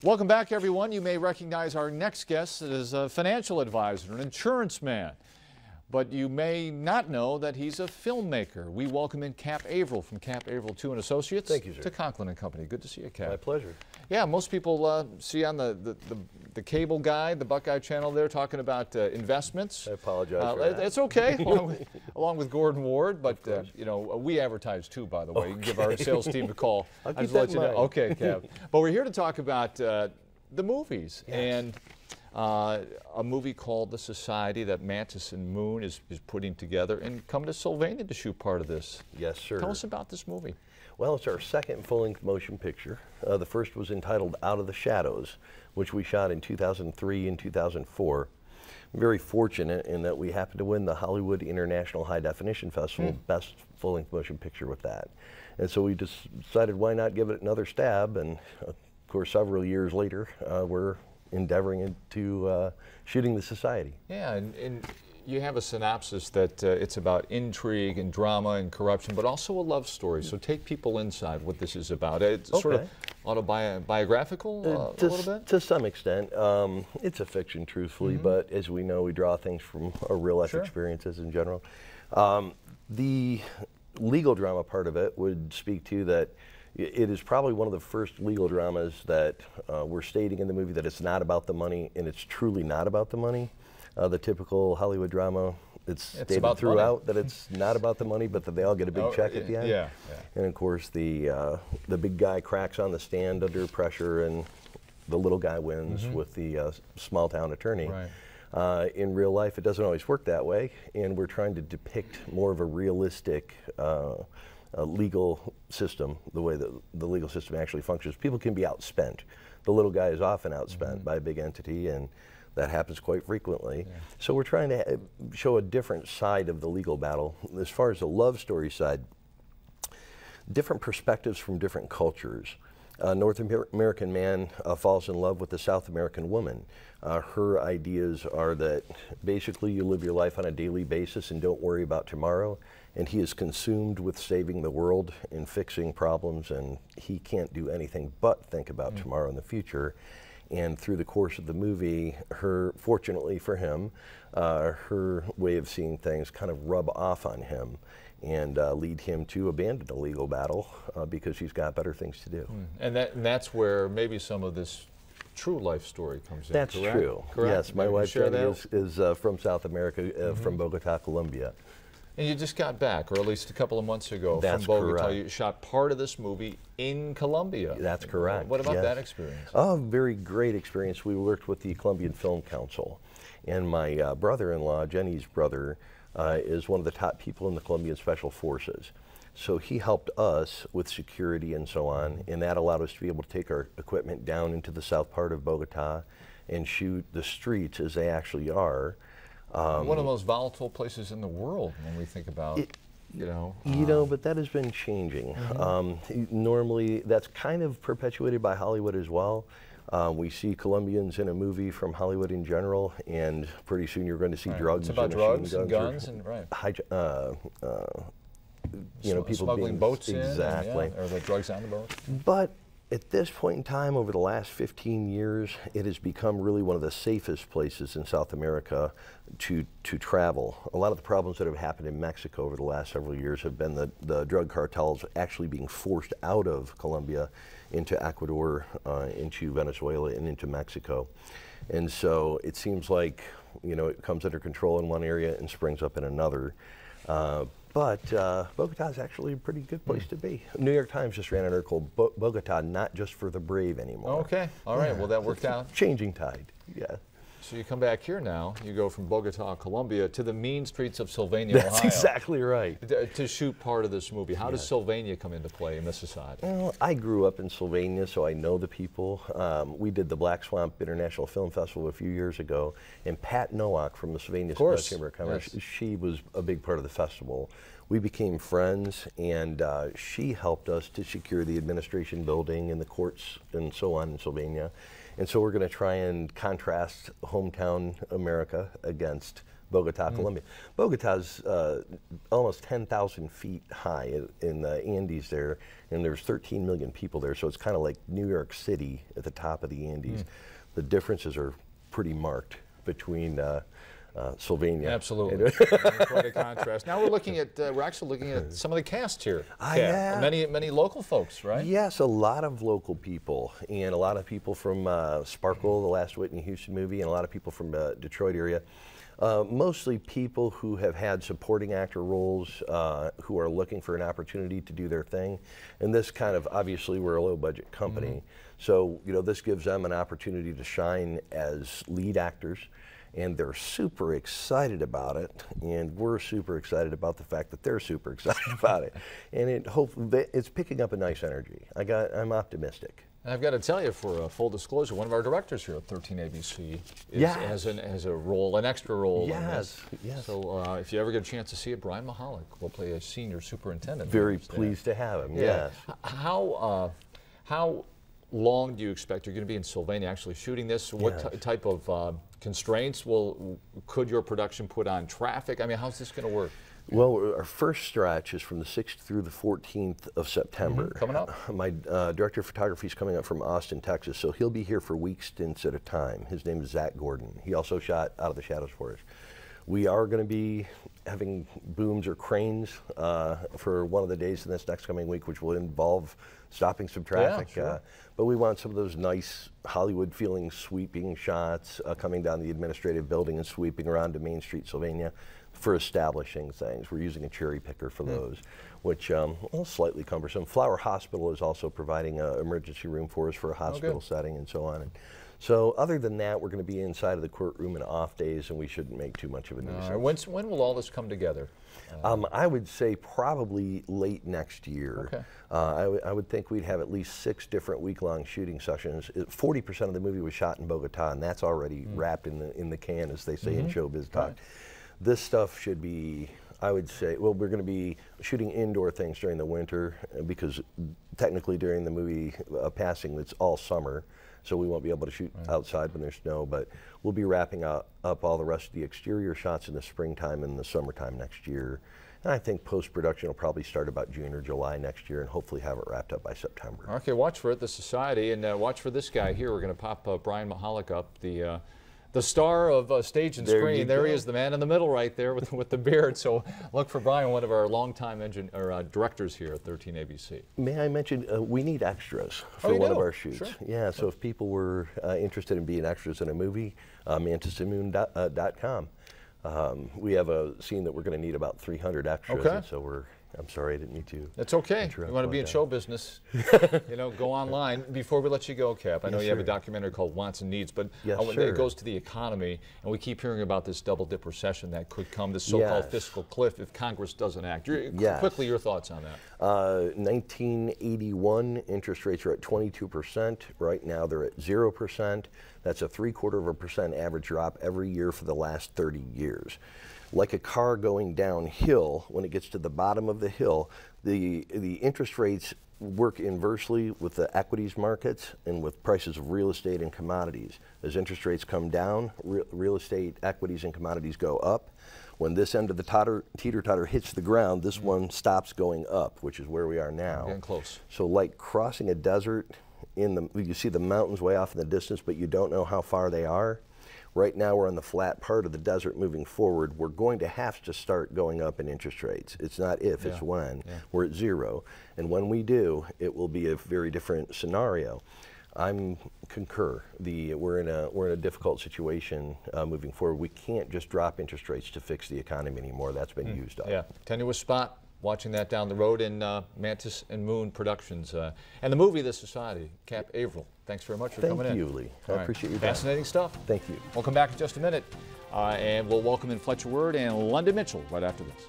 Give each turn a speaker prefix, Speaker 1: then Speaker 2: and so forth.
Speaker 1: Welcome back, everyone. You may recognize our next guest as a financial advisor, an insurance man, but you may not know that he's a filmmaker. We welcome in Cap Averill from Cap Averill 2 & Associates.
Speaker 2: Thank you, sir.
Speaker 1: To Conklin and Company. Good to see you, Cap.
Speaker 2: My pleasure.
Speaker 1: Yeah, most people see on the cable guide, the Buckeye channel there, talking about investments.
Speaker 2: I apologize for that.
Speaker 1: It's okay, along with Gordon Ward, but you know, we advertise too, by the way. You can give our sales team a call.
Speaker 2: I'll keep that in mind.
Speaker 1: Okay, Cap. But we're here to talk about the movies.
Speaker 2: Yes.
Speaker 1: And a movie called The Society that Mantis and Moon is putting together, and come to Sylvania to shoot part of this.
Speaker 2: Yes, sir.
Speaker 1: Tell us about this movie.
Speaker 2: Well, it's our second full-length motion picture. The first was entitled Out of the Shadows, which we shot in 2003 and 2004. I'm very fortunate in that we happened to win the Hollywood International High Definition Festival Best Full-Length Motion Picture with that. And so we just decided why not give it another stab, and of course several years later we're endeavoring into shooting The Society.
Speaker 1: Yeah, and you have a synopsis that it's about intrigue and drama and corruption, but also a love story. So take people inside what this is about. It's sort of autobiographical a little bit?
Speaker 2: To some extent. It's a fiction, truthfully, but as we know, we draw things from our real life experiences in general. The legal drama part of it would speak to that it is probably one of the first legal dramas that we're stating in the movie that it's not about the money, and it's truly not about the money. The typical Hollywood drama, it's stated throughout that it's not about the money, but that they all get a big check at the end.
Speaker 1: Yeah.
Speaker 2: And of course, the big guy cracks on the stand under pressure, and the little guy wins with the small town attorney.
Speaker 1: Right.
Speaker 2: In real life, it doesn't always work that way, and we're trying to depict more of a realistic legal system, the way that the legal system actually functions. People can be outspent. The little guy is often outspent by a big entity, and that happens quite frequently. Yeah. So we're trying to show a different side of the legal battle. As far as the love story side, different perspectives from different cultures. North American man falls in love with a South American woman. Her ideas are that basically you live your life on a daily basis and don't worry about tomorrow, and he is consumed with saving the world and fixing problems, and he can't do anything but think about tomorrow and the future. And through the course of the movie, fortunately for him, her way of seeing things kind of rub off on him and lead him to abandon the legal battle because he's got better things to do.
Speaker 1: And that's where maybe some of this true life story comes in.
Speaker 2: That's true. Yes, my wife Jenny is from South America, from Bogota, Colombia.
Speaker 1: And you just got back, or at least a couple of months ago, from Bogota. You shot part of this movie in Colombia.
Speaker 2: That's correct.
Speaker 1: What about that experience?
Speaker 2: Oh, very great experience. We worked with the Colombian Film Council, and my brother-in-law, Jenny's brother, is one of the top people in the Colombian Special Forces. So he helped us with security and so on, and that allowed us to be able to take our equipment down into the south part of Bogota and shoot the streets as they actually are.
Speaker 1: One of the most volatile places in the world when we think about, you know.
Speaker 2: But that has been changing. Normally, that's kind of perpetuated by Hollywood as well. We see Colombians in a movie from Hollywood in general, and pretty soon you're going to see drugs.
Speaker 1: It's about drugs and guns and
Speaker 2: people
Speaker 1: smuggling boats
Speaker 2: exactly,
Speaker 1: or the drugs on the boat.
Speaker 2: But at this point in time, over the last 15 years, it has become really one of the safest places in South America to travel. A lot of the problems that have happened in Mexico over the last several years have been the drug cartels actually being forced out of Colombia into Ecuador, into Venezuela, and into Mexico. And so it seems like, it comes under control in one area and springs up in another. But Bogota is actually a pretty good place to be. New York Times just ran an article, Bogota, not just for the brave anymore.
Speaker 1: Okay, all right, well that worked out.
Speaker 2: Changing tide, yeah.
Speaker 1: So you come back here now, you go from Bogota, Colombia, to the mean streets of Sylvania, Ohio.
Speaker 2: That's exactly right.
Speaker 1: To shoot part of this movie. How does Sylvania come into play in this society?
Speaker 2: Well, I grew up in Sylvania, so I know the people. We did the Black Swamp International Film Festival a few years ago, and Pat Nowak from the Sylvania Chamber of Commerce, she was a big part of the festival. We became friends, and she helped us to secure the administration building and the courts and so on in Sylvania. And so we're going to try and contrast hometown America against Bogota, Colombia. Bogota's almost 10,000 feet high in the Andes there, and there's 13 million people there, so it's kind of like New York City at the top of the Andes. The differences are pretty marked between Sylvania.
Speaker 1: Absolutely. Quite a contrast. Now we're actually looking at some of the cast here.
Speaker 2: Yeah.
Speaker 1: Many local folks, right?
Speaker 2: Yes, a lot of local people, and a lot of people from Sparkle, the last Whitney Houston movie, and a lot of people from Detroit area. Mostly people who have had supporting actor roles, who are looking for an opportunity to do their thing. And this kind of, obviously we're a low budget company, so this gives them an opportunity to shine as lead actors. And they're super excited about it, and we're super excited about the fact that they're super excited about it. And it's picking up a nice energy. I'm optimistic.
Speaker 1: And I've got to tell you, for full disclosure, one of our directors here at 13 ABC has a role, an extra role.
Speaker 2: Yes.
Speaker 1: So if you ever get a chance to see it, Brian Mahalik will play a senior superintendent.
Speaker 2: Very pleased to have him. Yes.
Speaker 1: How long do you expect you're going to be in Sylvania actually shooting this? What type of constraints could your production put on traffic? I mean, how's this going to work?
Speaker 2: Well, our first stretch is from the 6th through the 14th of September.
Speaker 1: Coming up.
Speaker 2: My director of photography is coming up from Austin, Texas, so he'll be here for week stints at a time. His name is Zach Gordon. He also shot Out of the Shadows for us. We are going to be having booms or cranes for one of the days in this next coming week, which will involve stopping some traffic.
Speaker 1: Yeah, sure.
Speaker 2: But we want some of those nice Hollywood-feeling sweeping shots coming down the administrative building and sweeping around to Main Street, Sylvania, for establishing things. We're using a cherry picker for those, which slightly cumbersome. Flower Hospital is also providing an emergency room for us for a hospital setting and so on. So other than that, we're going to be inside of the courtroom in off days, and we shouldn't make too much of a nuisance.
Speaker 1: When will all this come together?
Speaker 2: I would say probably late next year.
Speaker 1: Okay.
Speaker 2: I would think we'd have at least 6 different week-long shooting sessions. 40% of the movie was shot in Bogota, and that's already wrapped in the can, as they say in showbiz talk. This stuff should be, I would say, well, we're going to be shooting indoor things during the winter, because technically during the movie passing, it's all summer. So we won't be able to shoot outside when there's snow, but we'll be wrapping up all the rest of the exterior shots in the springtime and the summertime next year. And I think post-production will probably start about June or July next year, and hopefully have it wrapped up by September.
Speaker 1: Okay, watch for it, the Society, and watch for this guy here. We're going to pop Brian Mahalik up, the star of stage and screen. There he is, the man in the middle right there with the beard. So look for Brian, one of our longtime directors here at 13 ABC.
Speaker 2: May I mention, we need extras for one of our shoots.
Speaker 1: Sure.
Speaker 2: Yeah, so if people were interested in being extras in a movie, mantisandmoon.com. We have a scene that we're going to need about 300 extras, and so I'm sorry I didn't need to.
Speaker 1: That's okay. You want to be in show business, go online. Before we let you go, Cap, I know you have a documentary called Wants and Needs, but it goes to the economy, and we keep hearing about this double-dip recession that could come, this so-called fiscal cliff if Congress doesn't act. Quickly, your thoughts on that.
Speaker 2: 1981, interest rates are at 22%. Right now, they're at 0%. That's a 0.75% average drop every year for the last 30 years. Like a car going downhill, when it gets to the bottom of the hill, the interest rates work inversely with the equities markets and with prices of real estate and commodities. As interest rates come down, real estate, equities, and commodities go up. When this end of the teeter-totter hits the ground, this one stops going up, which is where we are now.
Speaker 1: Getting close.
Speaker 2: So like crossing a desert, you see the mountains way off in the distance, but you don't know how far they are. Right now we're on the flat part of the desert moving forward. We're going to have to start going up in interest rates. It's not if, it's when. We're at 0. And when we do, it will be a very different scenario. I concur. We're in a difficult situation moving forward. We can't just drop interest rates to fix the economy anymore. That's been used up.
Speaker 1: Yeah, tenuous spot. Watching that down the road in Mantis and Moon Productions. And the movie, The Society. Cap Averill, thanks very much for coming in.
Speaker 2: Thank you, Lee. I appreciate your time.
Speaker 1: Fascinating stuff.
Speaker 2: Thank you.
Speaker 1: We'll come back in just a minute, and we'll welcome in Fletcher Word and London Mitchell right after this.